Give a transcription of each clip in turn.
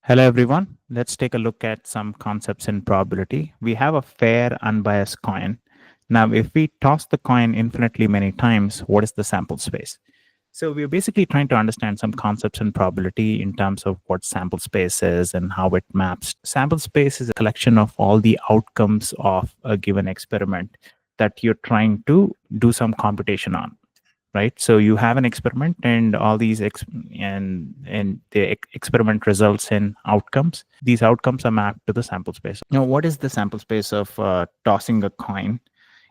Hello, everyone. Let's take a look at some concepts in probability. We have a fair, unbiased coin. Now, if we toss the coin infinitely many times, what is the sample space? So, we're basically trying to understand some concepts in probability in terms of what sample space is and how it maps. Sample space is a collection of all the outcomes of a given experiment that you're trying to do some computation on, right? So you have an experiment and all these and the experiment results in outcomes. These outcomes are mapped to the sample space. Now, what is the sample space of tossing a coin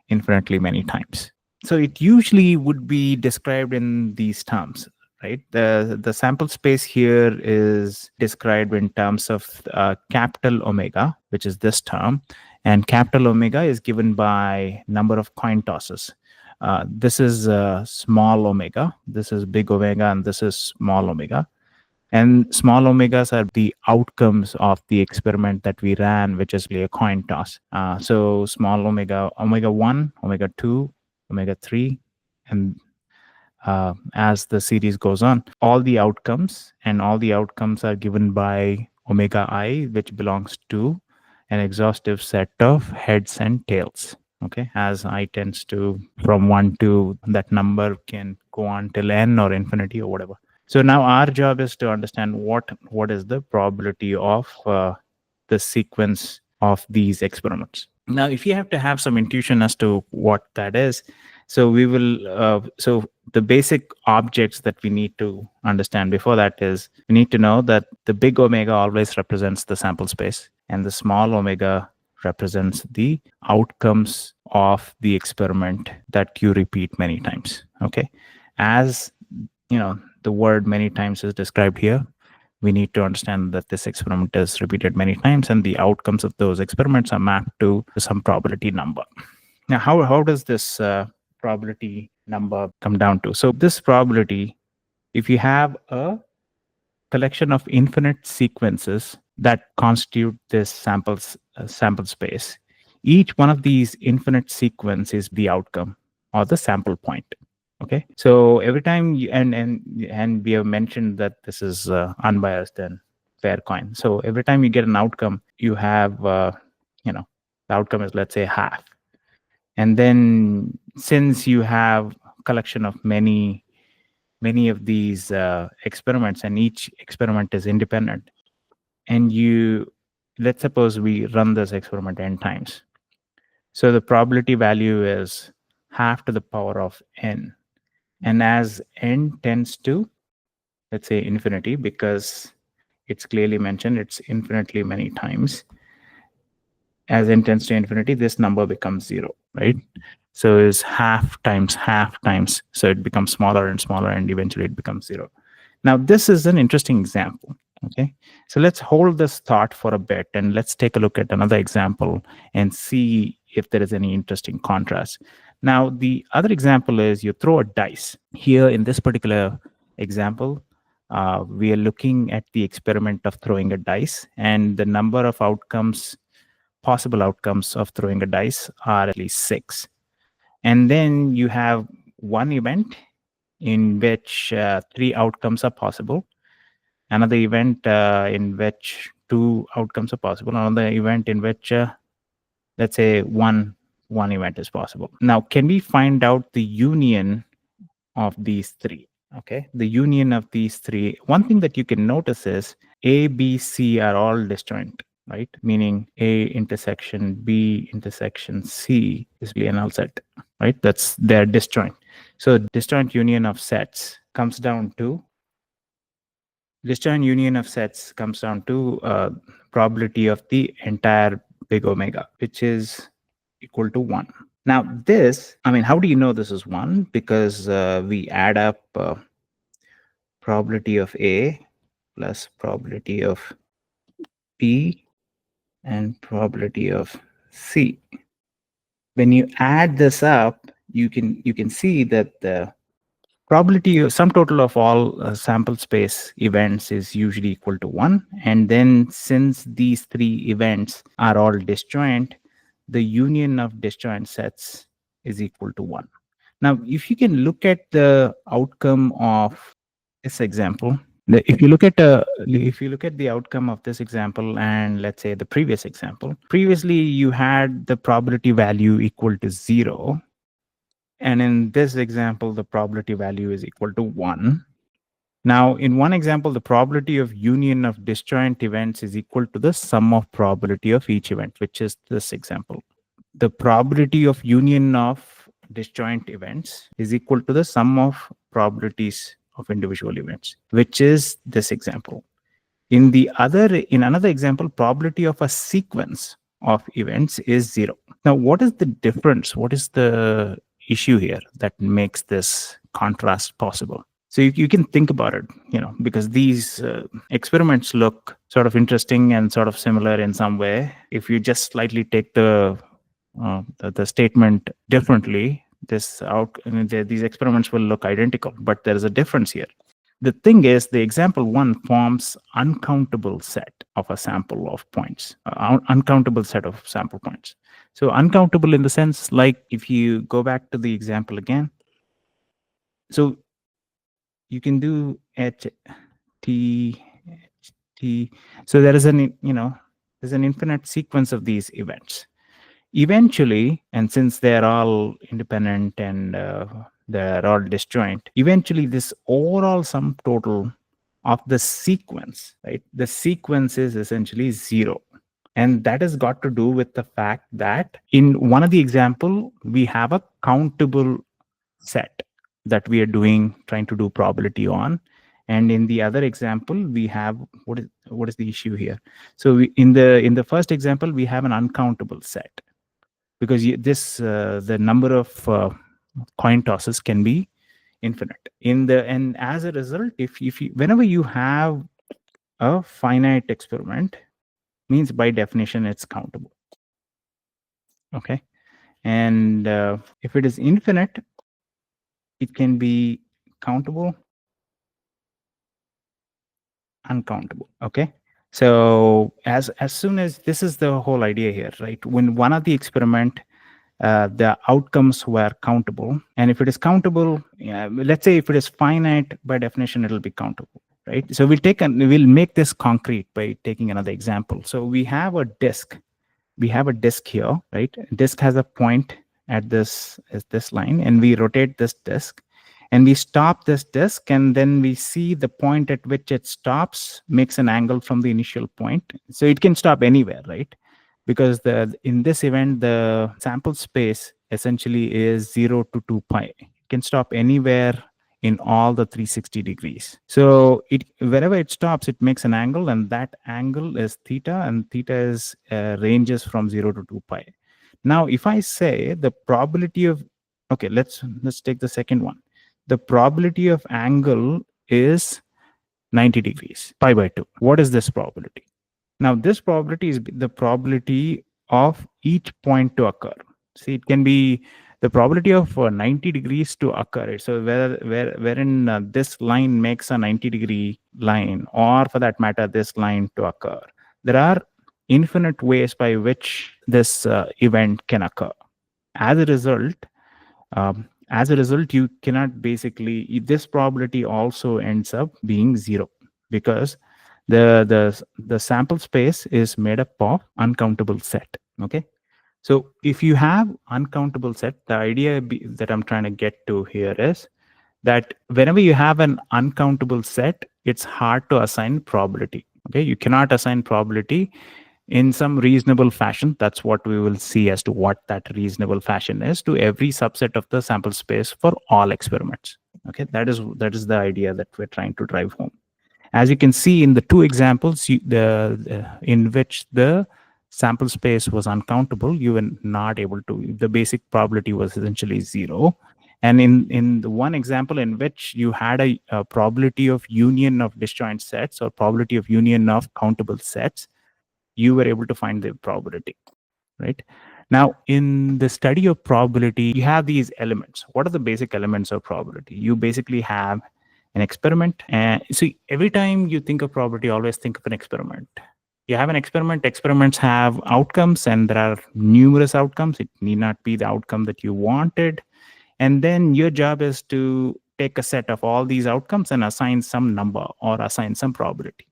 infinitely many times? So it usually would be described in these terms, right? The sample space here is described in terms of capital omega, which is this term, and capital omega is given by number of coin tosses. This is small omega, this is big omega, and this is small omega. And small omegas are the outcomes of the experiment that we ran, which is a coin toss. So small omega, omega 1, omega 2, omega 3, and as the series goes on, all the outcomes are given by omega I, which belongs to an exhaustive set of heads and tails. Okay, as I tends to from 1 to that number can go on till n or infinity or whatever. So now our job is to understand what is the probability of the sequence of these experiments. Now, if you have to have some intuition as to what that is, so we will. So the basic objects that we need to understand before that is we need to know that the big omega always represents the sample space, and the small omega represents the outcomes of the experiment that you repeat many times. Okay, as you know, the word many times is described here. We need to understand that this experiment is repeated many times and the outcomes of those experiments are mapped to some probability number. Now, how does this probability number come down to? So this probability, if you have a collection of infinite sequences that constitute this sample space, each one of these infinite sequences is the outcome or the sample point. Okay, so every time you and we have mentioned that this is unbiased and fair coin. So every time you get an outcome, you have the outcome is, let's say, half. And then since you have collection of many of these experiments and each experiment is independent, and let's suppose we run this experiment n times, so the probability value is half to the power of n. And as n tends to, let's say, infinity, because it's clearly mentioned it's infinitely many times, as n tends to infinity, this number becomes 0, right? So it's half times half times. So it becomes smaller and smaller, and eventually it becomes 0. Now, this is an interesting example. Okay, so let's hold this thought for a bit and let's take a look at another example and see if there is any interesting contrast. Now, the other example is you throw a dice. Here in this particular example, we are looking at the experiment of throwing a dice, and the number of possible outcomes of throwing a dice are at least 6. And then you have one event in which 3 outcomes are possible, another event in which 2 outcomes are possible, another event in which, let's say, one event is possible. Now, can we find out the union of these 3? Okay, the union of these 3. One thing that you can notice is A, B, C are all disjoint, right? Meaning A intersection B intersection C is a null set, right? That's their disjoint. So disjoint union of sets comes down to probability of the entire big omega, which is equal to 1. Now this, how do you know this is 1? Because we add up probability of A plus probability of B and probability of C. When you add this up, you can see that the probability of sum total of all sample space events is usually equal to 1. And then since these 3 events are all disjoint, the union of disjoint sets is equal to 1. Now, if you can look at the outcome of this example, If you look at the outcome of this example and let's say the previous example, previously you had the probability value equal to 0, and in this example the probability value is equal to 1. Now, in one example, the probability of union of disjoint events is equal to the sum of probability of each event, which is this example. The probability of union of disjoint events is equal to the sum of probabilities of individual events, which is this example. In another example, probability of a sequence of events is 0. Now, what is the difference? What is the issue here that makes this contrast possible? So you can think about it, because these experiments look sort of interesting and sort of similar in some way. If you just slightly take the statement differently, these experiments will look identical, but there is a difference here. The thing is, the example 1 forms uncountable set of a sample of points, uncountable set of sample points. So uncountable in the sense, like if you go back to the example again, so you can do H, T, T. So there is there's an infinite sequence of these events. Eventually, and since they're all independent and they're all disjoint, eventually this overall sum total of the sequence, right? The sequence is essentially 0. And that has got to do with the fact that in one of the example, we have a countable set that we are trying to do probability on. And in the other example, we have what is the issue here? So in the first example, we have an uncountable set, because the number of coin tosses can be infinite. And as a result, whenever you have a finite experiment, means by definition it's countable. Okay, and if it is infinite, it can be countable, uncountable. Okay, so as soon as this is the whole idea here, right? When one of the experiment the outcomes were countable, and if it is countable, let's say if it is finite, by definition it'll be countable, right? So we'll make this concrete by taking another example. So we have a disk here, right? Disk has a point at this line, and we rotate this disk and we stop this disk, and then we see the point at which it stops makes an angle from the initial point. So it can stop anywhere, right? Because in this event, the sample space essentially is 0 to 2 pi. It can stop anywhere in all the 360 degrees. So wherever it stops, it makes an angle, and that angle is theta, and theta is ranges from 0 to 2 pi. Now, if I say the probability of, okay, let's take the second one. The probability of angle is 90 degrees, pi by 2. What is this probability? Now, this probability is the probability of each point to occur. See, it can be the probability of 90 degrees to occur. So wherein this line makes a 90-degree line, or for that matter, this line to occur. There are infinite ways by which this event can occur. As a result, you cannot basically, this probability also ends up being 0, because the sample space is made up of uncountable set. Okay, so if you have uncountable set, the idea that I'm trying to get to here is that whenever you have an uncountable set, it's hard to assign probability. Okay, you cannot assign probability in some reasonable fashion. That's what we will see as to what that reasonable fashion is to every subset of the sample space for all experiments. Okay, that is the idea that we're trying to drive home. As you can see in the two examples, in which the sample space was uncountable, you were not able to, the basic probability was essentially 0. And in the one example in which you had a probability of union of disjoint sets, or probability of union of countable sets, you were able to find the probability, right? Now, in the study of probability, you have these elements. What are the basic elements of probability? You basically have an experiment. And see, every time you think of probability, always think of an experiment. You have an experiment. Experiments have outcomes, and there are numerous outcomes. It need not be the outcome that you wanted. And then your job is to take a set of all these outcomes and assign some number or assign some probability,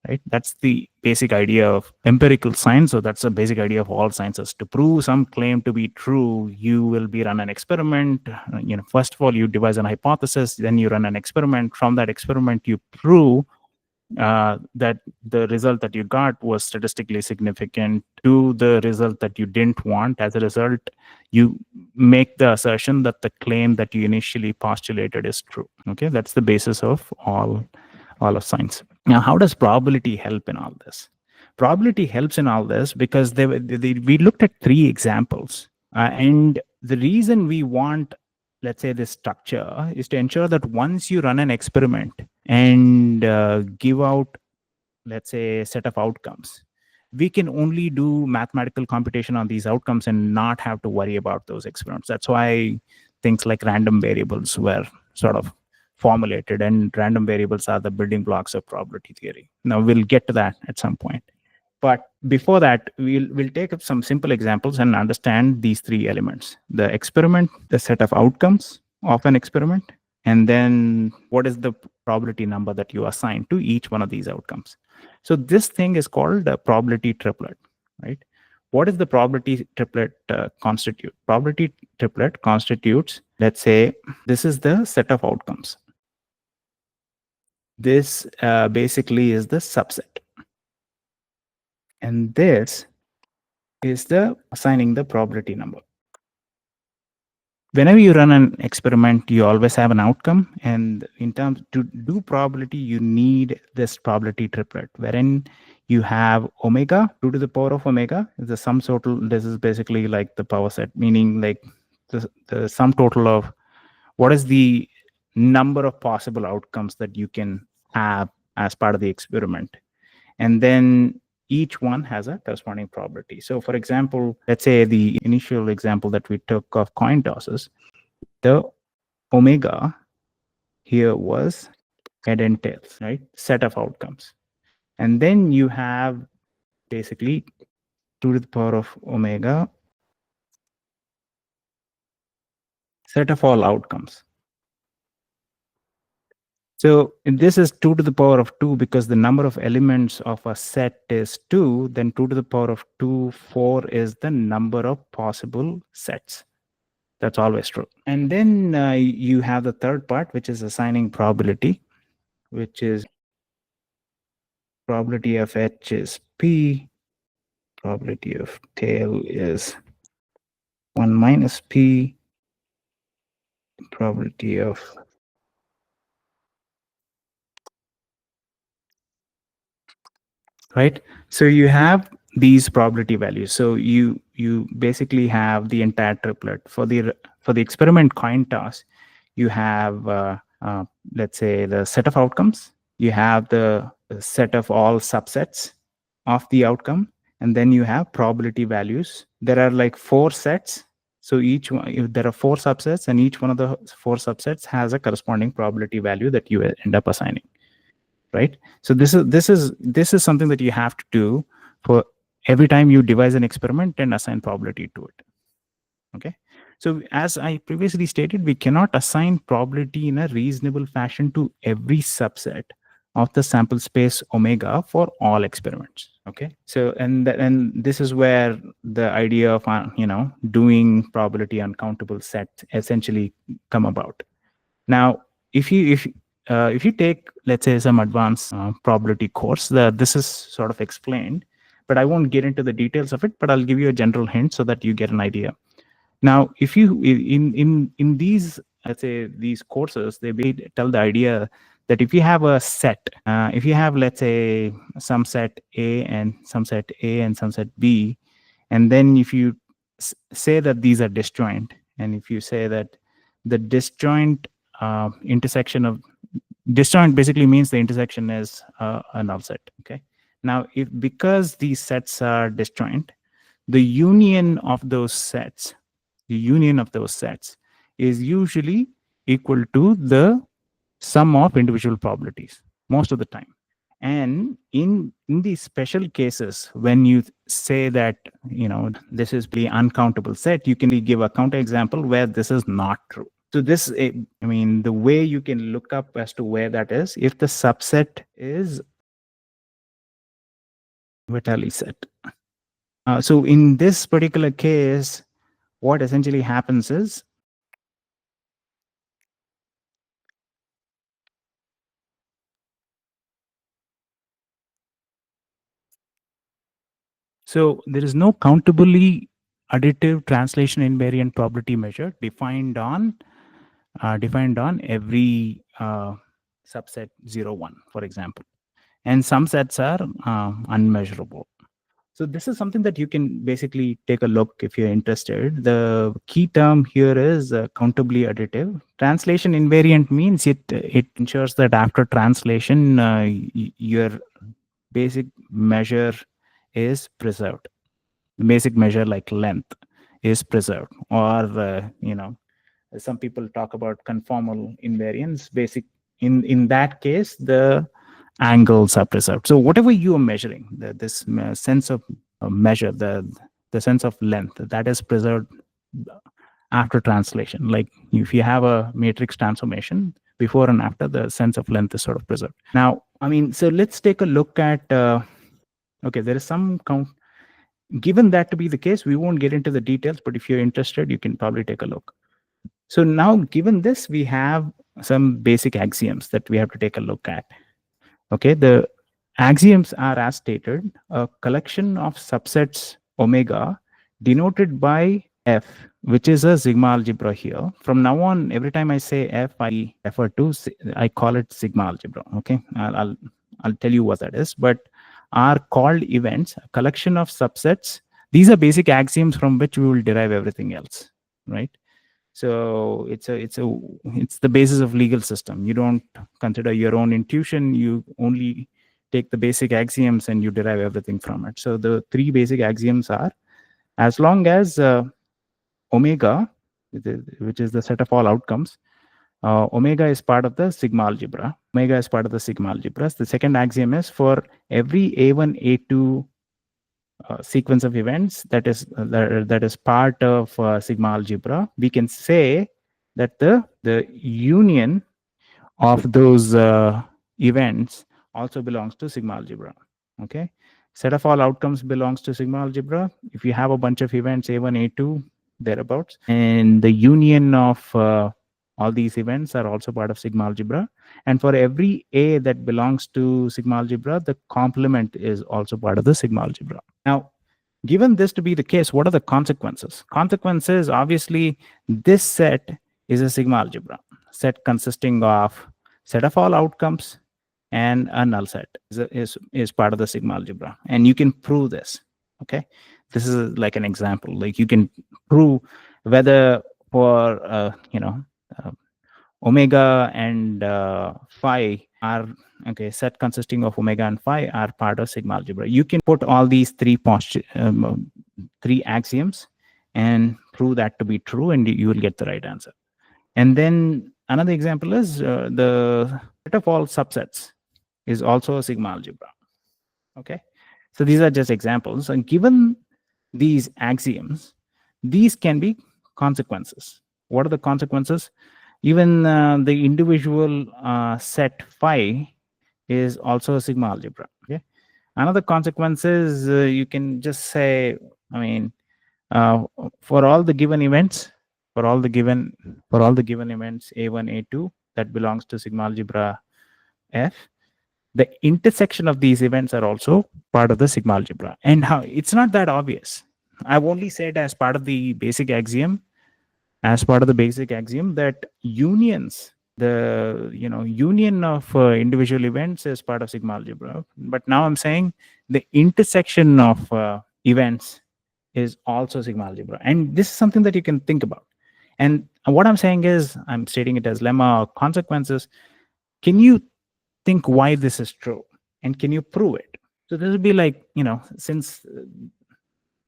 right? That's the basic idea of empirical science. So that's the basic idea of all sciences. To prove some claim to be true, you will be run an experiment. First of all, you devise an hypothesis, then you run an experiment. From that experiment, you prove that the result that you got was statistically significant to the result that you didn't want. As a result, you make the assertion that the claim that you initially postulated is true. Okay, that's the basis of all of science. Now, how does probability help in all this? Probability helps in all this because we looked at 3 examples, and the reason we want, let's say, this structure is to ensure that once you run an experiment and give out, let's say, a set of outcomes, we can only do mathematical computation on these outcomes and not have to worry about those experiments. That's why things like random variables were sort of formulated, and random variables are the building blocks of probability theory. Now, we'll get to that at some point. But before that, we'll take up some simple examples and understand these 3 elements: the experiment, the set of outcomes of an experiment, and then what is the probability number that you assign to each one of these outcomes. So this thing is called a probability triplet, right? What is the probability triplet constitute? Probability triplet constitutes, let's say, this is the set of outcomes. This basically is the subset. And this is the assigning the probability number. Whenever you run an experiment, you always have an outcome. And in terms to do probability, you need this probability triplet, wherein you have omega, 2 to the power of omega is the sum total. This is basically like the power set, meaning like the sum total of what is the number of possible outcomes that you can have as part of the experiment. And then each one has a corresponding probability. So for example, let's say the initial example that we took of coin tosses, the omega here was head and tails, right? Set of outcomes. And then you have basically 2 to the power of omega, set of all outcomes. So this is 2 to the power of 2 because the number of elements of a set is 2. Then 2 to the power of 2, 4 is the number of possible sets. That's always true. And then you have the third part, which is assigning probability, which is probability of H is P, probability of tail is 1 minus P, probability of right. So you have these probability values. So you basically have the entire triplet for the experiment coin toss. You have let's say the set of outcomes. You have the set of all subsets of the outcome, and then you have probability values. There are like 4 sets. So each one, there are 4 subsets, and each one of the 4 subsets has a corresponding probability value that you end up assigning. Right. So this is something that you have to do for every time you devise an experiment and assign probability to it. Okay. So as I previously stated, we cannot assign probability in a reasonable fashion to every subset of the sample space omega for all experiments. Okay. So and this is where the idea of doing probability uncountable sets essentially come about. Now, if you take, let's say, some advanced probability course, this is sort of explained, but I won't get into the details of it, but I'll give you a general hint so that you get an idea. Now, if you in these, let's say, these courses, they tell the idea that if you have a set, if you have, let's say, some set A and some set A and some set B, and then if you say that these are disjoint, and if you say that the disjoint intersection of disjoint basically means the intersection is a null set. Okay. Now, because these sets are disjoint, the union of those sets is usually equal to the sum of individual probabilities most of the time. And in these special cases, when you say that this is the uncountable set, you can give a counterexample where this is not true. So this, I mean, the way you can look up as to where that is, if the subset is Vitali set. So in this particular case, what essentially happens is so there is no countably additive translation invariant probability measure defined on every subset 0, 1, for example, and some sets are unmeasurable. So this is something that you can basically take a look if you're interested. The key term here is countably additive. Translation invariant means it ensures that after translation, your basic measure is preserved. The basic measure like length is preserved, or some people talk about conformal invariance. In that case, the angles are preserved. So whatever you are measuring, this sense of measure, the sense of length, that is preserved after translation. Like if you have a matrix transformation, before and after, the sense of length is sort of preserved. Now, I mean, so let's take a look at. Okay, there is some count. Given that to be the case, we won't get into the details, but if you're interested, you can probably take a look. So now, given this, we have some basic axioms that we have to take a look at. Okay, the axioms are as stated: a collection of subsets omega denoted by F, which is a sigma algebra here. From now on, every time I say F, I refer to, I call it sigma algebra. Okay, I'll tell you what that is, but are called events, a collection of subsets. These are basic axioms from which we will derive everything else, right? So it's the basis of legal system. You don't consider your own intuition. You only take the basic axioms and you derive everything from it. So the three basic axioms are: as long as omega, which is the set of all outcomes, omega is part of the sigma algebra. Omega is part of the sigma algebras. The second axiom is for every A1, A2 sequence of events that is part of sigma algebra, we can say that the union of those events also belongs to sigma algebra. Okay, set of all outcomes belongs to sigma algebra. If you have a bunch of events A1, A2, thereabouts, and the union of all these events are also part of sigma algebra, and for every A that belongs to sigma algebra, the complement is also part of the sigma algebra. Now, given this to be the case, what are the consequences? Consequences, obviously, this set is a sigma algebra set consisting of set of all outcomes and a null set is part of the sigma algebra, and you can prove this. Okay, this is like an example. Like you can prove whether for omega and phi are set consisting of omega and phi are part of sigma algebra. You can put all these three axioms and prove that to be true, and you will get the right answer. And then another example is the set of all subsets is also a sigma algebra. Okay, so these are just examples, and given these axioms, these can be consequences. What are the consequences? Even the individual set phi is also a sigma algebra. Okay, another consequence is you can just say, I mean, for all the given events, for all the given events A1, A2 that belongs to sigma algebra F, the intersection of these events are also part of the sigma algebra. And how it's not that obvious. I've only said as part of the basic axiom, that unions, the union of individual events is part of sigma algebra. But now I'm saying the intersection of events is also sigma algebra, and this is something that you can think about. And what I'm saying is, I'm stating it as lemma or consequences. Can you think why this is true, and can you prove it? So this would be like, since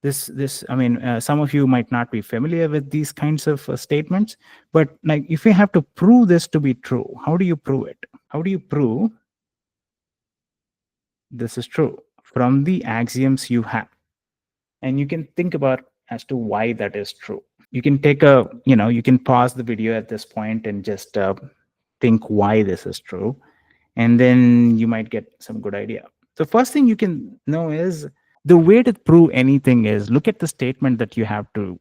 this I mean, some of you might not be familiar with these kinds of statements, but like if you have to prove this to be true, how do you prove it? How do you prove this is true from the axioms you have? And you can think about as to why that is true. You can take a, you can pause the video at this point and just think why this is true. And then you might get some good idea. The first thing you can know is the way to prove anything is look at the statement that you have to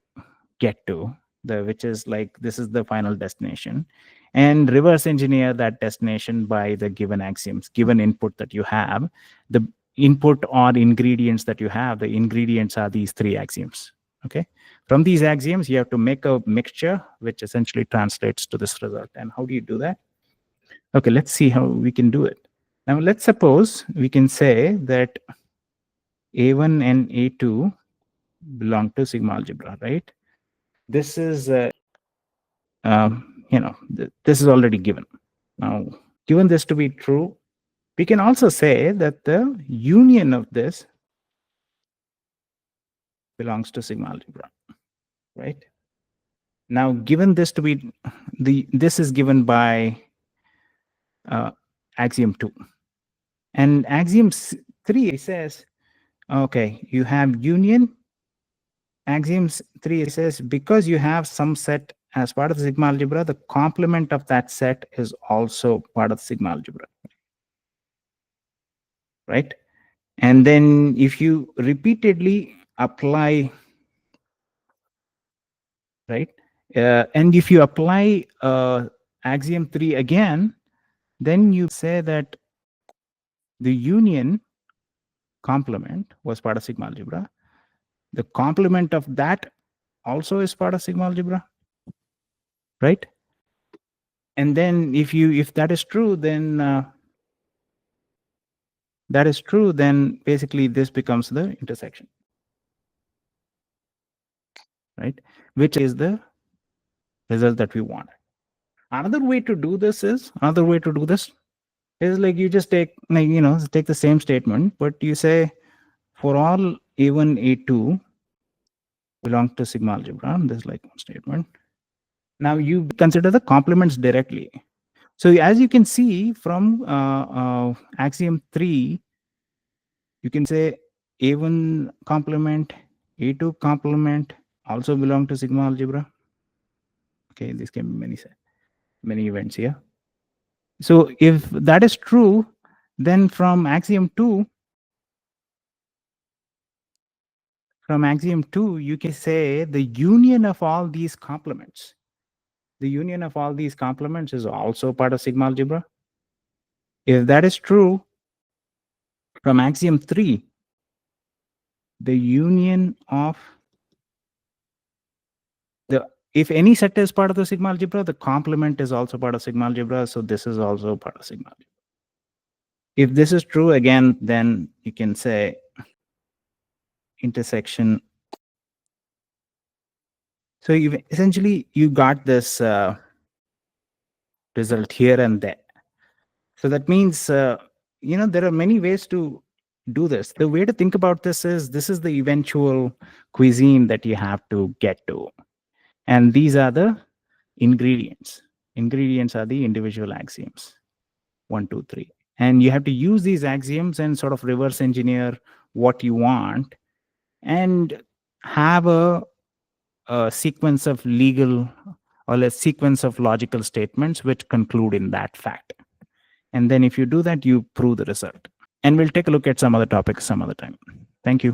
get to, which is like this is the final destination, and reverse engineer that destination by the given axioms, given input that you have. The input or ingredients that you have, the ingredients are these three axioms. Okay. From these axioms, you have to make a mixture, which essentially translates to this result. And how do you do that? Okay, let's see how we can do it. Now, let's suppose we can say that A1 and A2 belong to sigma algebra, right? This is, this is already given. Now, given this to be true, we can also say that the union of this belongs to sigma algebra, right? Now, given this to be this is given by axiom 2. And axiom 3 says, okay, you have union. Axiom 3 says, because you have some set as part of the sigma algebra, the complement of that set is also part of the sigma algebra, right? And then if you repeatedly apply, right? And if you apply axiom 3 again, then you say that the union complement was part of sigma algebra. The complement of that also is part of sigma algebra, right? And then if that is true, then basically this becomes the intersection, right? Which is the result that we want. Another way to do this is like you just take, like, take the same statement, but you say for all A1, A2 belong to sigma algebra. This is like one statement. Now you consider the complements directly. So as you can see from axiom 3, you can say A1 complement, A2 complement also belong to sigma algebra. Okay, this can be many events here. So if that is true, then from axiom 2, you can say the union of all these complements. The union of all these complements is also part of sigma algebra. If that is true, from axiom 3, the union of if any set is part of the sigma algebra, the complement is also part of sigma algebra. So this is also part of sigma algebra. If this is true again, then you can say intersection. So essentially you got this result here and there. So that means, there are many ways to do this. The way to think about this is the eventual cuisine that you have to get to. And these are the ingredients. Ingredients are the individual axioms, 1, 2, 3. And you have to use these axioms and sort of reverse engineer what you want and have a sequence of legal or a sequence of logical statements which conclude in that fact. And then if you do that, you prove the result. And we'll take a look at some other topics some other time. Thank you.